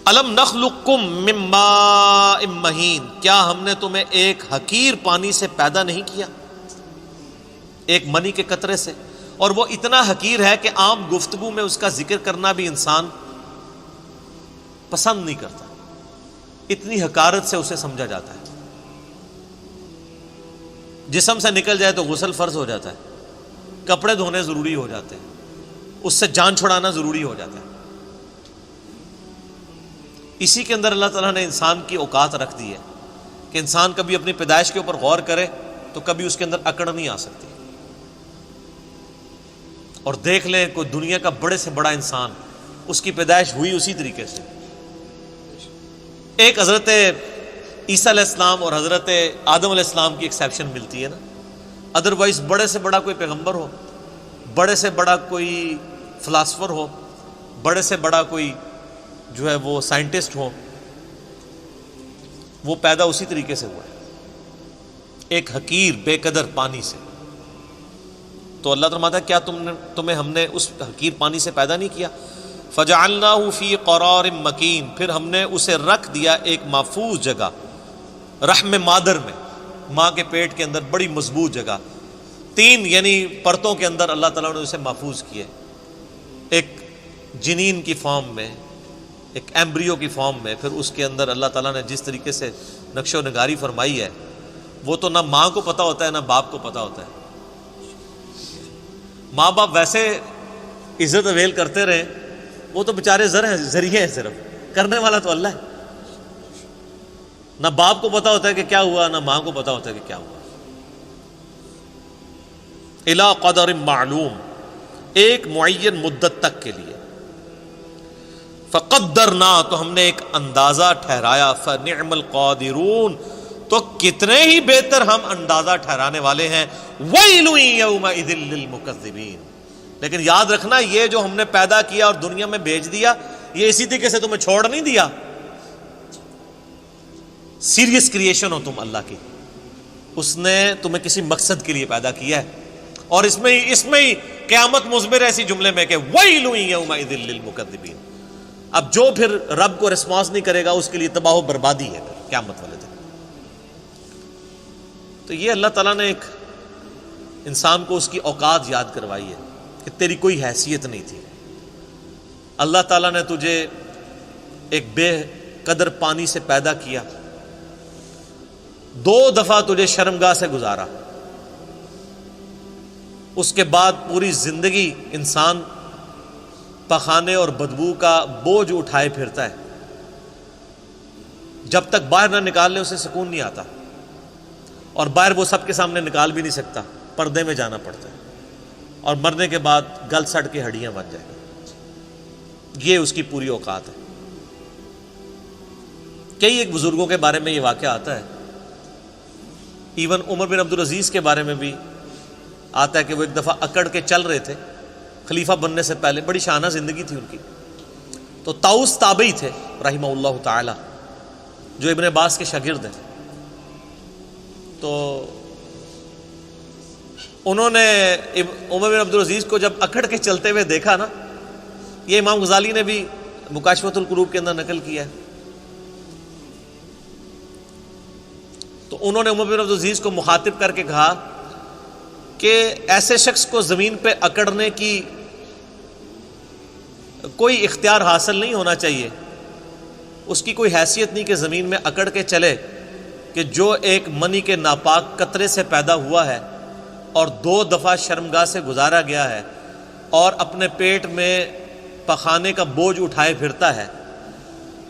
الم نخلقکم من ماء مہین، کیا ہم نے تمہیں ایک حقیر پانی سے پیدا نہیں کیا، ایک منی کے قطرے سے، اور وہ اتنا حقیر ہے کہ عام گفتگو میں اس کا ذکر کرنا بھی انسان پسند نہیں کرتا، اتنی حقارت سے اسے سمجھا جاتا ہے۔ جسم سے نکل جائے تو غسل فرض ہو جاتا ہے، کپڑے دھونے ضروری ہو جاتے ہیں، اس سے جان چھڑانا ضروری ہو جاتا ہے۔ اسی کے اندر اللہ تعالیٰ نے انسان کی اوقات رکھ دی ہے کہ انسان کبھی اپنی پیدائش کے اوپر غور کرے تو کبھی اس کے اندر اکڑ نہیں آ سکتی۔ اور دیکھ لیں کوئی دنیا کا بڑے سے بڑا انسان، اس کی پیدائش ہوئی اسی طریقے سے۔ ایک حضرت عیسیٰ علیہ السلام اور حضرت آدم علیہ السلام کی ایکسیپشن ملتی ہے نا، ادروائز بڑے سے بڑا کوئی پیغمبر ہو، بڑے سے بڑا کوئی فلاسفر ہو، بڑے سے بڑا کوئی جو ہے وہ سائنٹسٹ ہو، وہ پیدا اسی طریقے سے ہوا ہے، ایک حقیر بے قدر پانی سے۔ تو اللہ فرماتا ہے کیا تمہیں ہم نے اس حقیر پانی سے پیدا نہیں کیا؟ فجعلناہ فی قرار مکین، پھر ہم نے اسے رکھ دیا ایک محفوظ جگہ، رحم مادر میں، ماں کے پیٹ کے اندر بڑی مضبوط جگہ، 3 یعنی پرتوں کے اندر اللہ تعالیٰ نے اسے محفوظ کیا، ایک جنین کی فارم میں، ایک ایمبریو کی فارم میں، پھر اس کے اندر اللہ تعالیٰ نے جس طریقے سے نقش و نگاری فرمائی ہے، وہ تو نہ ماں کو پتہ ہوتا ہے نہ باپ کو پتہ ہوتا ہے۔ ماں باپ ویسے عزت اویل کرتے رہے، وہ تو بیچارے ذریعے ہیں، صرف کرنے والا تو اللہ ہے۔ نہ باپ کو پتہ ہوتا ہے کہ کیا ہوا، نہ ماں کو پتہ ہوتا ہے کہ کیا ہوا۔ الی قدر معلوم، ایک معین مدت تک کے لیے۔ فقدرنا، تو ہم نے ایک اندازہ ٹھہرایا، فنعم القادرون، تو کتنے ہی بہتر ہم اندازہ ٹھہرانے والے ہیں۔ ویل یومئذ للمکذبین، لیکن یاد رکھنا یہ جو ہم نے پیدا کیا اور دنیا میں بھیج دیا، یہ اسی طریقے سے تمہیں چھوڑ نہیں دیا۔ سیریس کریشن ہو تم اللہ کی، اس نے تمہیں کسی مقصد کے لیے پیدا کیا ہے، اور اس میں ہی قیامت مضمر ہے اسی جملے میں کہ ویل یومئذ للمکذبین۔ اب جو پھر رب کو رسپانس نہیں کرے گا اس کے لیے تباہ و بربادی ہے پھر قیامت والے دن۔ تو یہ اللہ تعالیٰ نے ایک انسان کو اس کی اوقات یاد کروائی ہے کہ تیری کوئی حیثیت نہیں تھی، اللہ تعالیٰ نے تجھے ایک بے قدر پانی سے پیدا کیا، 2 دفعہ تجھے شرمگاہ سے گزارا، اس کے بعد پوری زندگی انسان پخانے اور بدبو کا بوجھ اٹھائے پھرتا ہے، جب تک باہر نہ نکال لے اسے سکون نہیں آتا، اور باہر وہ سب کے سامنے نکال بھی نہیں سکتا، پردے میں جانا پڑتا ہے، اور مرنے کے بعد گل سڑ کے ہڈیاں بن جائے گا۔ یہ اس کی پوری اوقات ہے۔ کئی ایک بزرگوں کے بارے میں یہ واقعہ آتا ہے، ایون عمر بن عبدالعزیز کے بارے میں بھی آتا ہے کہ وہ ایک دفعہ اکڑ کے چل رہے تھے خلیفہ بننے سے پہلے، بڑی شانہ زندگی تھی ان کی۔ تو طاؤس تابعی تھے رحمہ اللہ تعالی، جو ابن عباس کے شاگرد ہیں۔ تو انہوں نے عمر بن عبدالعزیز کو جب اکڑ کے چلتے ہوئے دیکھا نا، یہ امام غزالی نے بھی مکاشفۃ القلوب کے اندر نقل کیا ہے، تو انہوں نے عمر بن عبدالعزیز کو مخاطب کر کے کہا کہ ایسے شخص کو زمین پہ اکڑنے کی کوئی اختیار حاصل نہیں ہونا چاہیے، اس کی کوئی حیثیت نہیں کہ زمین میں اکڑ کے چلے، کہ جو ایک منی کے ناپاک قطرے سے پیدا ہوا ہے اور 2 دفعہ شرمگاہ سے گزارا گیا ہے، اور اپنے پیٹ میں پخانے کا بوجھ اٹھائے پھرتا ہے،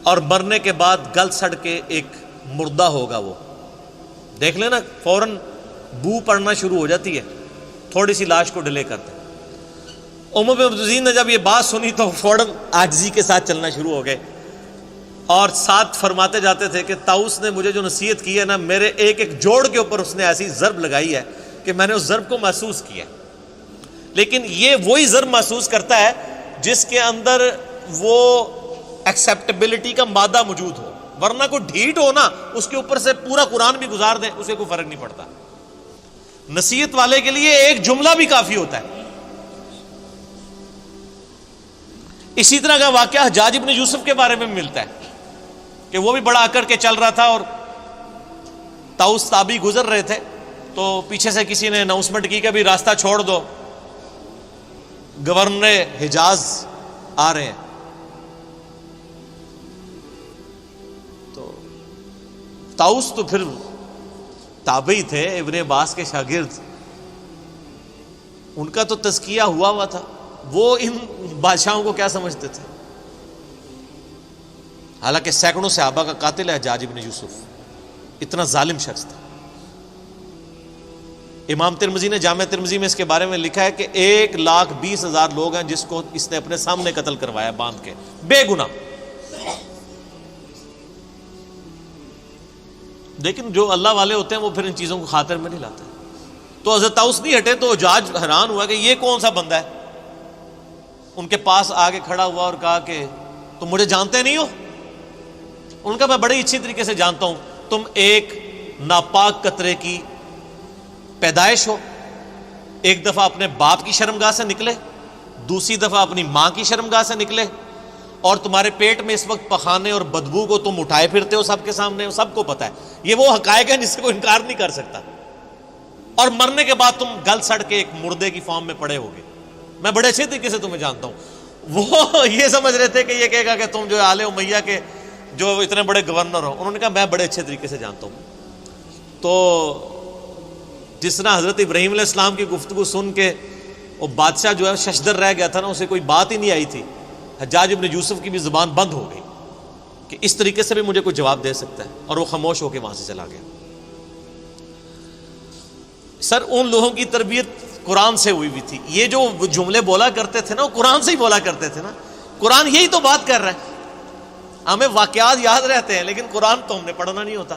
اور مرنے کے بعد گل سڑ کے ایک مردہ ہوگا۔ وہ دیکھ لینا فوراً بو پڑنا شروع ہو جاتی ہے، تھوڑی سی لاش کو ڈیلے کرتے ہیں۔ عمر بن عبدالعزیز نے جب یہ بات سنی تو فوراً عاجزی کے ساتھ چلنا شروع ہو گئے، اور ساتھ فرماتے جاتے تھے کہ طاؤس نے مجھے جو نصیحت کی ہے نا، میرے ایک ایک جوڑ کے اوپر اس نے ایسی ضرب لگائی ہے کہ میں نے اس ضرب کو محسوس کیا۔ لیکن یہ وہی ضرب محسوس کرتا ہے جس کے اندر وہ ایکسیپٹیبلٹی کا مادہ موجود ہو، ورنہ کوئی ڈھیٹ ہو نا، اس کے اوپر سے پورا قرآن بھی گزار دیں اسے کوئی فرق نہیں پڑتا۔ نصیحت والے کے لیے ایک جملہ بھی کافی ہوتا ہے۔ اسی طرح کا واقعہ حجاج ابن یوسف کے بارے میں ملتا ہے کہ وہ بھی بڑا اکڑ کے چل رہا تھا، اور طاؤس تابعی گزر رہے تھے تو پیچھے سے کسی نے اناؤنسمنٹ کی کہ ابھی راستہ چھوڑ دو، گورنر حجاز آ رہے ہیں۔ تو طاؤس تو پھر تابعی تھے، ابن عباس کے شاگرد، ان کا تو تزکیہ ہوا تھا، وہ ان بادشاہوں کو کیا سمجھتے تھے؟ حالانکہ سینکڑوں صحابہ کا قاتل ہے حجاج ابن یوسف، اتنا ظالم شخص تھا۔ امام ترمذی نے جامع ترمذی میں اس کے بارے میں لکھا ہے کہ 1,20,000 لوگ ہیں جس کو اس نے اپنے سامنے قتل کروایا باندھ کے، بے گناہ۔ لیکن جو اللہ والے ہوتے ہیں وہ پھر ان چیزوں کو خاطر میں نہیں لاتے۔ تو حضرت طاؤس نہیں ہٹے تو حجاج حیران ہوا کہ یہ کون سا بندہ ہے، ان کے پاس آگے کھڑا ہوا اور کہا کہ تم مجھے جانتے نہیں ہو؟ ان کا میں بڑی اچھی طریقے سے جانتا ہوں، تم ایک ناپاک قطرے کی پیدائش ہو، ایک دفعہ اپنے باپ کی شرمگاہ سے نکلے، دوسری دفعہ اپنی ماں کی شرمگاہ سے نکلے، اور تمہارے پیٹ میں اس وقت پخانے اور بدبو کو تم اٹھائے پھرتے ہو سب کے سامنے، سب کو پتہ ہے، یہ وہ حقائق ہیں جس سے کوئی انکار نہیں کر سکتا، اور مرنے کے بعد تم گل سڑ کے ایک مردے کی فارم میں پڑے ہوگے، میں بڑے اچھے طریقے سے تمہیں جانتا ہوں۔ وہ یہ سمجھ رہے تھے کہ یہ کہے گا کہ تم جو آل امیہ کے جو اتنے بڑے گورنر ہو، انہوں نے کہا میں بڑے اچھے طریقے سے جانتا ہوں۔ تو جس طرح حضرت ابراہیم علیہ السلام کی گفتگو سن کے وہ بادشاہ جو ہے ششدر رہ گیا تھا نا، اسے کوئی بات ہی نہیں آئی تھی، حجاج ابن یوسف کی بھی زبان بند ہو گئی کہ اس طریقے سے بھی مجھے کوئی جواب دے سکتا ہے، اور وہ خاموش ہو کے وہاں سے چلا گیا۔ سر ان لوگوں کی تربیت قرآن سے ہوئی تھی، یہ جو جملے بولا کرتے تھے نا وہ قرآن سے ہی بولا کرتے تھے نا، قرآن یہی تو بات کر رہا ہے۔ ہمیں واقعات یاد رہتے ہیں لیکن قرآن تو ہم نے پڑھنا نہیں ہوتا،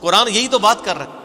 قرآن یہی تو بات کر رہا ہے۔